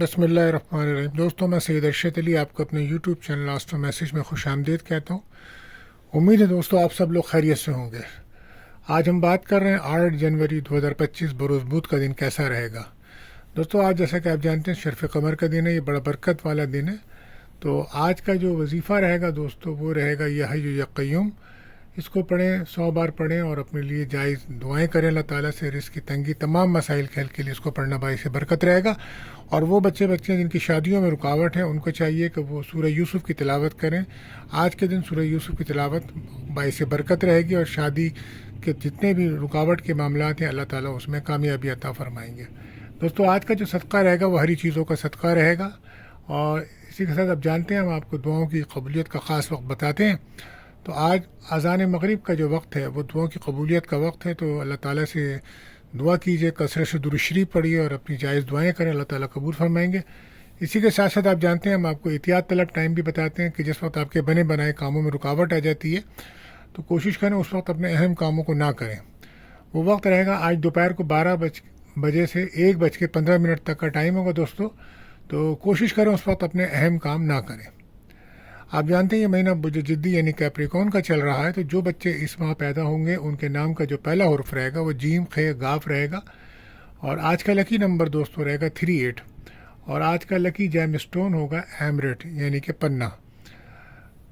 बिस्मिल्लाहिर्रहमानिर्रहीम। दोस्तों, मैं सैयद अरशद अली आपको अपने यूट्यूब चैनल लास्ट मैसेज में खुश आमदीद कहता हूँ। उम्मीद है दोस्तों आप सब लोग खैरियत से होंगे। आज हम बात कर रहे हैं 8 जनवरी 2025 बरोज़ बुध का दिन कैसा रहेगा। दोस्तों, आज जैसा कि आप जानते हैं शर्फ़ कमर का दिन है, ये बड़ा बरकत वाला दिन है। तो आज का जो वजीफ़ा रहेगा दोस्तों वो रहेगा या हय्यु या क़य्यूम। इसको पढ़ें, 100 बार पढ़ें और अपने लिए जायज़ दुआएं करें अल्लाह ताला से। रिज़्क़ की तंगी तमाम मसाइल खेल के लिए इसको पढ़ना बाइस बरकत रहेगा। और वो बच्चे जिनकी शादियों में रुकावट है उनको चाहिए कि वो सूरह यूसुफ़ की तिलावत करें। आज के दिन सूरह यूसुफ़ की तिलावत बाइस बरकत रहेगी और शादी के जितने भी रुकावट के मामलात हैं अल्लाह ताला उसमें कामयाबी अता फ़रमाएंगे। दोस्तों, आज का जो सदका रहेगा वो हरी चीज़ों का सदका रहेगा। और इसी के साथ आप जानते हैं हम आपको दुआओं की कबूलियत का ख़ास वक्त बताते हैं। तो आज अज़ान मगरिब का जो वक्त है वो दुआओं की कबूलियत का वक्त है। तो अल्लाह ताला से दुआ कीजिए, कसरत से दुरूद शरीफ पढ़िए और अपनी जायज़ दुआएं करें, अल्लाह ताला कबूल फरमाएंगे। इसी के साथ साथ आप जानते हैं हम आपको एहतियात तलब टाइम भी बताते हैं कि जिस वक्त आपके बने बनाए कामों में रुकावट आ जाती है तो कोशिश करें उस वक्त अपने अहम कामों को ना करें। वो वक्त रहेगा आज दोपहर को 12 बजे से 1:15 तक का टाइम होगा दोस्तों। तो कोशिश करें उस वक्त अपने अहम काम ना करें। आप जानते हैं ये महीना जिद्दी यानी कैप्रिकॉर्न का चल रहा है। तो जो बच्चे इस माह पैदा होंगे उनके नाम का जो पहला हुर्फ रहेगा वो जीम खे गाफ रहेगा। और आज का लकी नंबर दोस्तों रहेगा 38। और आज का लकी जैम स्टोन होगा एमरेट यानी कि पन्ना।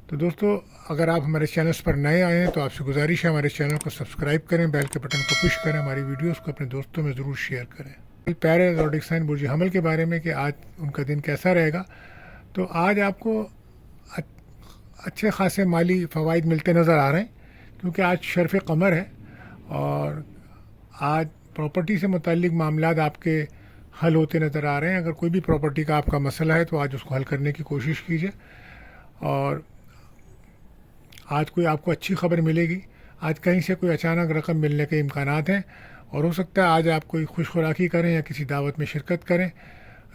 तो दोस्तों, अगर आप हमारे चैनल पर नए आए हैं तो आपसे गुजारिश है हमारे चैनल को सब्सक्राइब करें, बेल के बटन को पुश करें, हमारी वीडियोस को अपने दोस्तों में ज़रूर शेयर करें। प्यारे ज़ोडिक साइन बुर्ज हमल के बारे में कि आज उनका दिन कैसा रहेगा। तो आज आपको अच्छे खासे माली फ़वाइद मिलते नज़र आ रहे हैं क्योंकि आज शर्फ़ कमर है और आज प्रॉपर्टी से मुताल्लिक़ मामलात आपके हल होते नज़र आ रहे हैं। अगर कोई भी प्रॉपर्टी का आपका मसला है तो आज उसको हल करने की कोशिश कीजिए। और आज कोई आपको अच्छी खबर मिलेगी। आज कहीं से कोई अचानक रकम मिलने के इम्कानात हैं और हो सकता है आज आप कोई खुश खुराकी करें या किसी दावत में शिरकत करें।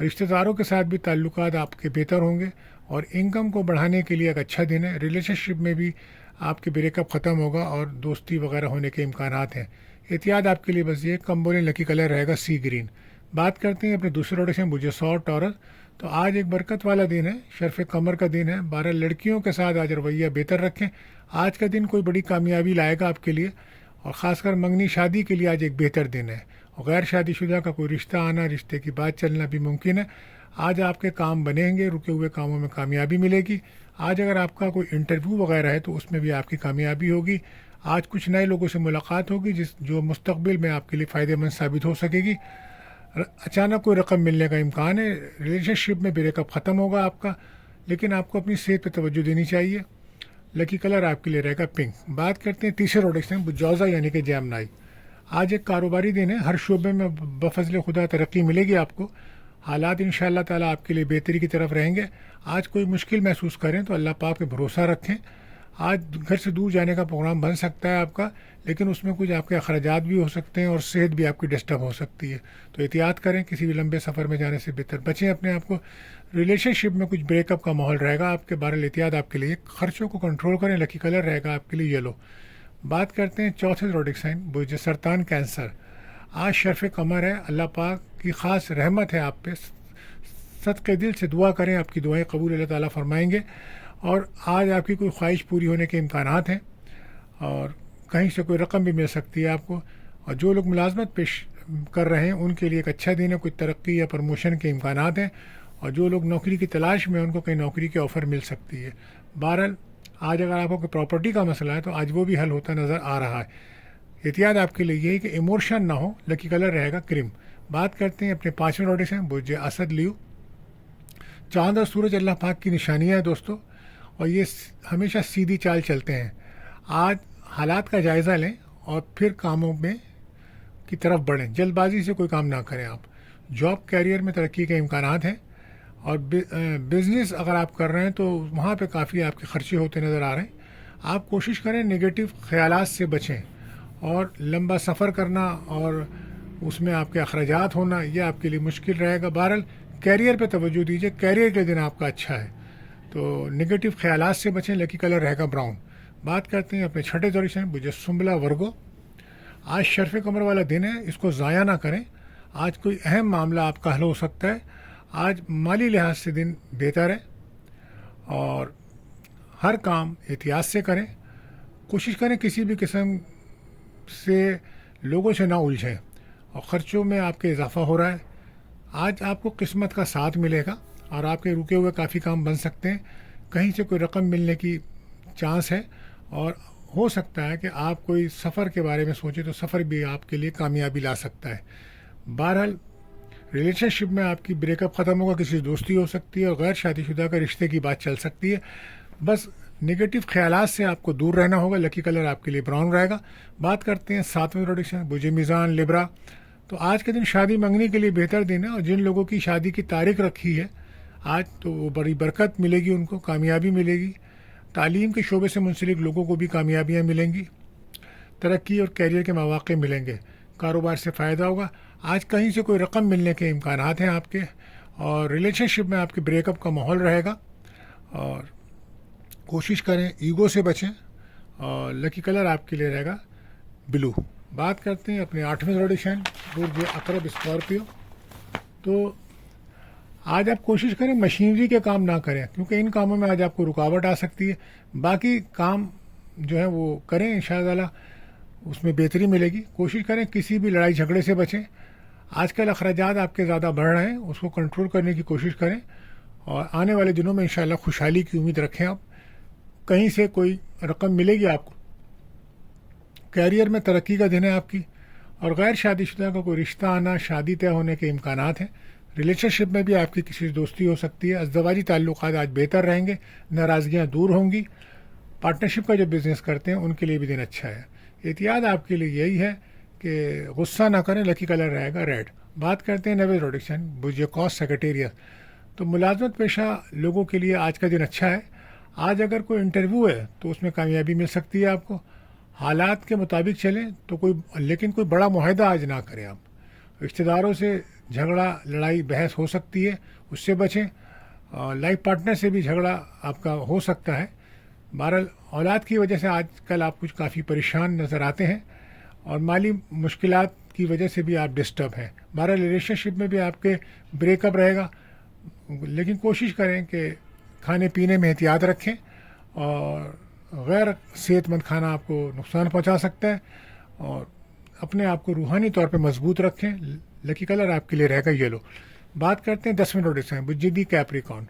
रिश्तेदारों के साथ भी ताल्लुकात आपके बेहतर होंगे और इनकम को बढ़ाने के लिए एक अच्छा दिन है। रिलेशनशिप में भी आपके ब्रेकअप ख़त्म होगा और दोस्ती वगैरह होने के इम्कानात हैं। एहतियात आपके लिए बस ये कम बोलें, लकी कलर रहेगा सी ग्रीन। बात करते हैं अपने दूसरे रोड से मुझे 100 टॉरस। तो आज एक बरकत वाला दिन है, शर्फ़ कमर का दिन है। 12 लड़कियों के साथ आज रवैया बेहतर रखें। आज का दिन कोई बड़ी कामयाबी लाएगा आपके लिए और ख़ासकर मंगनी शादी के लिए आज एक बेहतर दिन है। और गैर शादीशुदा का कोई रिश्ता आना, रिश्ते की बात चलना भी मुमकिन है। आज आपके काम बनेंगे, रुके हुए कामों में कामयाबी मिलेगी। आज अगर आपका कोई इंटरव्यू वगैरह है तो उसमें भी आपकी कामयाबी होगी। आज कुछ नए लोगों से मुलाकात होगी जो मुस्तक़बिल में आपके लिए फ़ायदेमंद साबित हो सकेगी। अचानक कोई रकम मिलने का इम्कान है। रिलेशनशिप में ब्रेकअप ख़त्म होगा आपका, लेकिन आपको अपनी सेहत पर तवज्जो देनी चाहिए। लकी कलर आपके लिए रहेगा पिंक। बात करते हैं तीसरे प्रोडक्ट से बुजौज़ा यानी कि जैमनाई। आज एक कारोबारी दिन है, हर शोबे में बफज़ल खुदा तरक्की मिलेगी आपको। हालात इंशाअल्लाह ताला आपके लिए बेहतरी की तरफ रहेंगे। आज कोई मुश्किल महसूस करें तो अल्लाह पाक पे भरोसा रखें। आज घर से दूर जाने का प्रोग्राम बन सकता है आपका, लेकिन उसमें कुछ आपके अखराजात भी हो सकते हैं और सेहत भी आपकी डिस्टर्ब हो सकती है। तो एहतियात करें, किसी भी लंबे सफ़र में जाने से बेहतर बचें अपने आप को। रिलेशनशिप में कुछ ब्रेकअप का माहौल रहेगा आपके। बहरहाल एहतियात आपके लिए। ख़र्चों को कंट्रोल करें। लकी कलर रहेगा आपके लिए येलो। बात करते हैं चौथे ज़ोडिक साइन बुर्ज सरतान कैंसर। आज शर्फ़ कमर है, अल्लाह पाक की ख़ास रहमत है आप पे। सदके दिल से दुआ करें, आपकी दुआएं कबूल अल्लाह ताला फरमाएंगे। और आज आपकी कोई ख्वाहिश पूरी होने के इम्कानात हैं और कहीं से कोई रकम भी मिल सकती है आपको। और जो लोग मुलाजमत पेश कर रहे हैं उनके लिए एक अच्छा दिन है, कोई तरक्की या प्रमोशन के इम्कानात हैं। और जो लोग नौकरी की तलाश में उनको कहीं नौकरी की ऑफ़र मिल सकती है। बहरहाल आज अगर आपको कोई प्रॉपर्टी का मसला है तो आज वो भी हल होता नज़र आ रहा है। एहतियात आपके लिए यही कि इमोशन ना हो। लकी कलर रहेगा क्रीम। बात करते हैं अपने पाँचवें रोड से बुर्ज असद लियो। चाँद और सूरज अल्लाह पाक की निशानियाँ हैं दोस्तों और ये हमेशा सीधी चाल चलते हैं। आज हालात का जायज़ा लें और फिर कामों में की तरफ बढ़ें। जल्दबाजी से कोई काम ना करें आप। जॉब कैरियर में तरक्की के इम्कानात हैं और बिज़नेस अगर आप कर रहे हैं तो वहाँ पे काफ़ी आपके खर्चे होते नज़र आ रहे हैं। आप कोशिश करें नेगेटिव ख़यालात से बचें और लंबा सफ़र करना और उसमें आपके अखराजात होना ये आपके लिए मुश्किल रहेगा। बहरहाल कैरियर पे तवज्जो दीजिए। कैरियर के दिन आपका अच्छा है तो नेगेटिव ख़यालात से बचें। लकी कलर रहेगा ब्राउन। बात करते हैं अपने छठे दौर से बुझे सुम्बला वर्गो। आज शर्फ़ कमर वाला दिन है, इसको ज़ाया ना करें। आज कोई अहम मामला आपका हल हो सकता है। آج مالی لحاظ سے دن بہتر ہے اور ہر کام احتیاط سے کریں. کوشش کریں کسی بھی قسم سے لوگوں سے نہ الجھیں اور خرچوں میں آپ کے اضافہ ہو رہا ہے. آج آپ کو قسمت کا ساتھ ملے گا اور آپ کے رکے ہوئے کافی کام بن سکتے ہیں. کہیں سے کوئی رقم ملنے کی چانس ہے اور ہو سکتا ہے کہ آپ کوئی سفر کے بارے میں سوچیں تو سفر بھی آپ کے لیے کامیابی لا سکتا ہے. بہرحال ریلیشن شپ میں آپ کی بریک اپ ختم ہوگا, کسی سے دوستی ہو سکتی ہے اور غیر شادی شدہ کا رشتے کی بات چل سکتی ہے. بس نگیٹو خیالات سے آپ کو دور رہنا ہوگا. لکی کلر آپ کے لیے براؤن رہے گا. بات کرتے ہیں 7ویں پروڈکشن بج میزان لبرا. تو آج کے دن شادی منگنی کے لیے بہتر دن ہے اور جن لوگوں کی شادی کی تاریخ رکھی ہے آج تو وہ بڑی برکت ملے گی, ان کو کامیابی ملے گی. تعلیم کے شعبے سے منسلک لوگوں کو بھی کامیابیاں ملیں گی. ترقی اور کیریئر کے مواقع ملیں گے. کاروبار سے فائدہ ہوگا. آج کہیں سے کوئی رقم ملنے کے امکانات ہیں آپ کے اور ریلیشن شپ میں آپ کے بریک اپ کا ماحول رہے گا. اور کوشش کریں ایگو سے بچیں اور لکی کلر آپ کے لیے رہے گا بلو. بات کرتے ہیں اپنے 8ویں پروڈکشن برج عقرب اسکارپیو. تو آج آپ کوشش کریں مشینری کے کام نہ کریں کیونکہ ان کاموں میں آج آپ کو رکاوٹ آ سکتی ہے. باقی کام جو ہے وہ کریں, انشاءاللہ اس میں بہتری ملے گی. کوشش کریں کسی بھی لڑائی جھگڑے سے بچیں. آج کل اخراجات آپ کے زیادہ بڑھ رہے ہیں, اس کو کنٹرول کرنے کی کوشش کریں اور آنے والے دنوں میں انشاءاللہ خوشحالی کی امید رکھیں. آپ کہیں سے کوئی رقم ملے گی آپ کو. کیریئر میں ترقی کا دن ہے آپ کی اور غیر شادی شدہ کا کوئی رشتہ آنا, شادی طے ہونے کے امکانات ہیں. ریلیشن شپ میں بھی آپ کی کسی سے دوستی ہو سکتی ہے. ازدواجی تعلقات آج بہتر رہیں گے, ناراضگیاں دور ہوں گی. پارٹنرشپ کا جو بزنس کرتے ہیں ان کے لیے بھی دن اچھا ہے. احتیاط آپ کے لیے یہی ہے کہ غصہ نہ کریں. لکی کلر رہے گا ریڈ. بات کرتے ہیں 9ویں پروڈکشن بج کاس سیکریٹریٹ. تو ملازمت پیشہ لوگوں کے لیے آج کا دن اچھا ہے. آج اگر کوئی انٹرویو ہے تو اس میں کامیابی مل سکتی ہے آپ کو. حالات کے مطابق چلیں تو لیکن کوئی بڑا معاہدہ آج نہ کریں. آپ رشتہ داروں سے جھگڑا لڑائی بحث ہو سکتی ہے, اس سے بچیں. لائف پارٹنر سے بھی جھگڑا آپ کا ہو سکتا ہے. بہرحال اولاد کی وجہ سے آج کل آپ کچھ کافی پریشان نظر آتے ہیں اور مالی مشکلات کی وجہ سے بھی آپ ڈسٹرب ہیں. بہرحال ریلیشن شپ میں بھی آپ کے بریک اپ رہے گا, لیکن کوشش کریں کہ کھانے پینے میں احتیاط رکھیں اور غیر صحت مند کھانا آپ کو نقصان پہنچا سکتا ہے. اور اپنے آپ کو روحانی طور پہ مضبوط رکھیں. لکی کلر آپ کے لیے رہے گا یلو. بات کرتے ہیں 10ویں پروڈکشن بجدی کیپریکارن.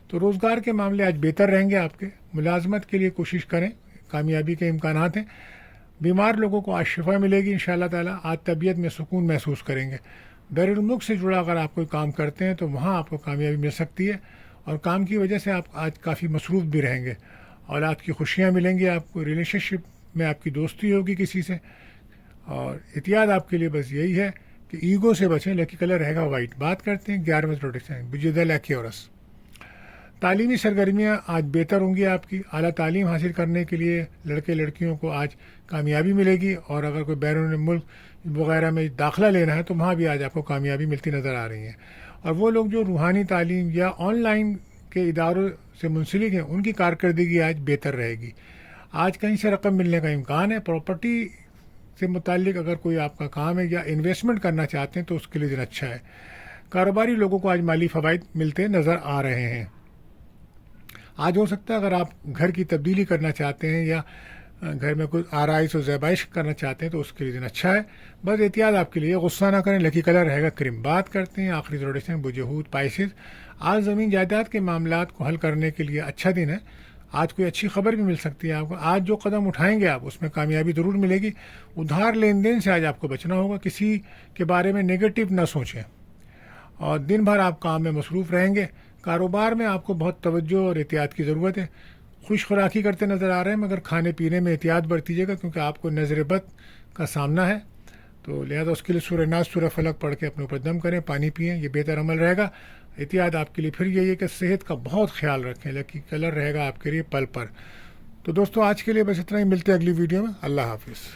تو روزگار کے معاملے آج بہتر رہیں گے آپ کے. ملازمت کے لیے کوشش کریں, کامیابی کے امکانات ہیں. بیمار لوگوں کو آج شفا ملے گی انشاءاللہ تعالیٰ. آج طبیعت میں سکون محسوس کریں گے. بیرون ملک سے جڑا اگر آپ کوئی کام کرتے ہیں تو وہاں آپ کو کامیابی مل سکتی ہے اور کام کی وجہ سے آپ آج کافی مصروف بھی رہیں گے. اولاد کی خوشیاں ملیں گی آپ کو. ریلیشن شپ میں آپ کی دوستی ہوگی کسی سے. اور احتیاط آپ کے لیے بس یہی ہے کہ ایگو سے بچیں. لکی کلر رہے گا وائٹ. بات کرتے ہیں 11ویں پروڈکشن بجد لیکیورس. تعلیمی سرگرمیاں آج بہتر ہوں گی آپ کی. اعلیٰ تعلیم حاصل کرنے کے لیے لڑکے لڑکیوں کو آج کامیابی ملے گی اور اگر کوئی بیرون ملک وغیرہ میں داخلہ لینا ہے تو وہاں بھی آج آپ کو کامیابی ملتی نظر آ رہی ہے. اور وہ لوگ جو روحانی تعلیم یا آن لائن کے اداروں سے منسلک ہیں ان کی کارکردگی آج بہتر رہے گی. آج کہیں سے رقم ملنے کا امکان ہے. پراپرٹی سے متعلق اگر کوئی آپ کا کام ہے یا انویسٹمنٹ کرنا چاہتے ہیں تو اس کے لیے دن اچھا ہے. کاروباری لوگوں کو آج مالی فوائد ملتے نظر آ رہے ہیں. آج ہو سکتا ہے اگر آپ گھر کی تبدیلی کرنا چاہتے ہیں یا گھر میں کوئی آرائش و زیبائش کرنا چاہتے ہیں تو اس کے لیے دن اچھا ہے. بس احتیاط آپ کے لیے, غصہ نہ کریں. لکی کلر رہے گا کریم. بات کرتے ہیں آخری پروڈکشن بجہود پائسز. آج زمین جائیداد کے معاملات کو حل کرنے کے لیے اچھا دن ہے. آج کوئی اچھی خبر بھی مل سکتی ہے آپ کو. آج جو قدم اٹھائیں گے آپ اس میں کامیابی ضرور ملے گی. ادھار لین دین سے آج آپ کو بچنا ہوگا. کسی کے بارے میں نگیٹو نہ سوچیں اور دن بھر آپ کام میں مصروف رہیں گے. کاروبار میں آپ کو بہت توجہ اور احتیاط کی ضرورت ہے. خوش خوراکی کرتے نظر آ رہے ہیں مگر کھانے پینے میں احتیاط برتیجیے گا کیونکہ آپ کو نظر بد کا سامنا ہے. تو لہذا اس کے لیے سورہ ناس سورہ فلق پڑھ کے اپنے اوپر دم کریں, پانی پئیں, یہ بہتر عمل رہے گا. احتیاط آپ کے لیے پھر یہی ہے کہ صحت کا بہت خیال رکھیں. لکی کلر رہے گا آپ کے لیے پل پر. تو دوستو آج کے لیے بس اتنا ہی. ملتے ہیں اگلی ویڈیو میں. اللہ حافظ.